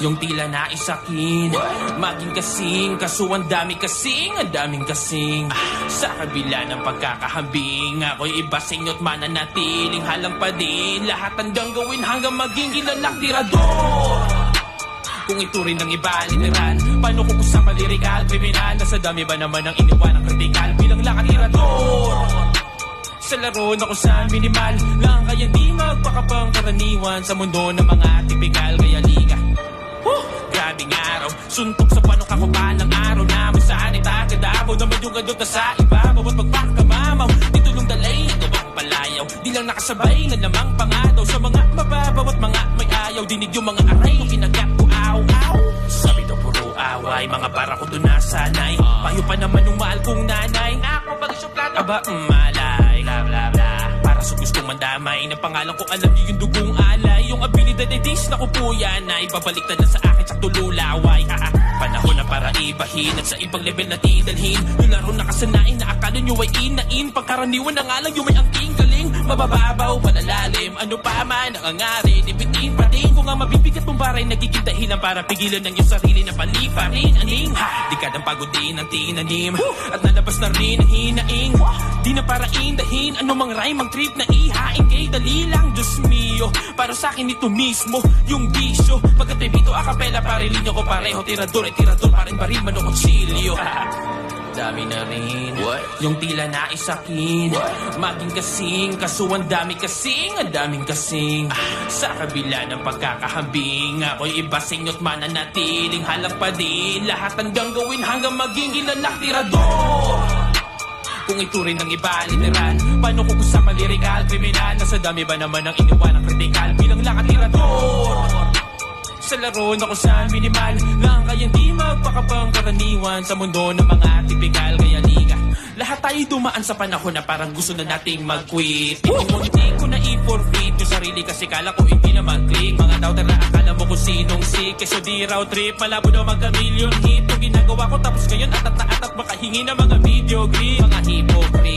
Yung tila naisakin, maging kasing, kaso ang dami kasing, ang daming kasing. Sa kabila ng pagkakahambing, ako'y iba sa inyo't mananatiling halang pa din. Lahat hanggang gawin hanggang maging kilalang tirador. Kung iturin ng iba, literal, paano kung usapan lirikal, kriminal? Nasa dami ba naman ang iniwan ng kritikal bilang lakatirador? Sa laro na kung saan minimal lang, kaya di magpakapang karaniwan sa mundo ng mga tipikal, kaya liga. Grabing araw, suntok sa panukakupal ng araw namin saan itagadabaw naman yung gadot na sa ibabaw at magpakamamaw. Ditulong dalay na gawang palayaw, di lang nakasabay na namang pangadaw sa mga mababaw at mga may ayaw. Dinig yung mga aray yung kinagat ko, aw. Sabi daw puro away, mga para ko doon nasanay. Payo pa naman yung mahal kong nanay. Ako pag suplado, aba malay, bla bla bla. Para sa gustong mandamay na pangalan ko, alam niyo yung dugong alay. Yung abilidad ay dis na ko po yan ay babaliktad na sa akin sa tululaway. Panahon na para ibahin at sa ibang level na tidalhin. Yung laro na kasanain na akala nyo ay inain. Pangkaraniwan na nga lang yung may angking galing. Mabababaw, malalalim, ano pa man nangangarin. Ipitin pa din kung ang mabibigat mong baray nagiging dahilan para pigilan ng iyong sarili na paliparin. Aning, dekadang pagod din ang tinanim at nalabas na rin ang hinaing. Di na para indahin, ano mang rhyme, mang trip na ihain kay dali lang, Diyos mio. Para sa akin ito mismo, yung bisyo. Pagkatibito akapela, parilin ko pareho. Tirador ay tirador, parin baril, manokotsilyo. Dami na rin, yung tila naisakin, maging kasing, kaso ang dami kasing, ang daming kasing. Sa kabila ng pagkakahambing, ako'y iba sa inyo't mananatiling halang pa din. Lahat hanggang gawin hanggang maging kilalang tirador. Kung iturin ng iba, literal, paano kung usapan lirikal, kriminal? Nasa dami ba naman ang iniwan ng kritikal bilang lakatirador? Sa laro na kung saan minimal lang, kaya di magpakapang karaniwan sa mundo ng mga tipikal, kaya liga. Lahat tayo dumaan sa panahon na parang gusto na nating mag-quit. Hindi ko na i-forfeit yung sarili kasi kala ko hindi na mag-click. Mga doubter na akala mo kung sinong sick, keso di raw trip, malabo daw magka-million hit. Yung ginagawa ko tapos ngayon atat na atat, makahingi ng mga video grip. Mga hypocrite.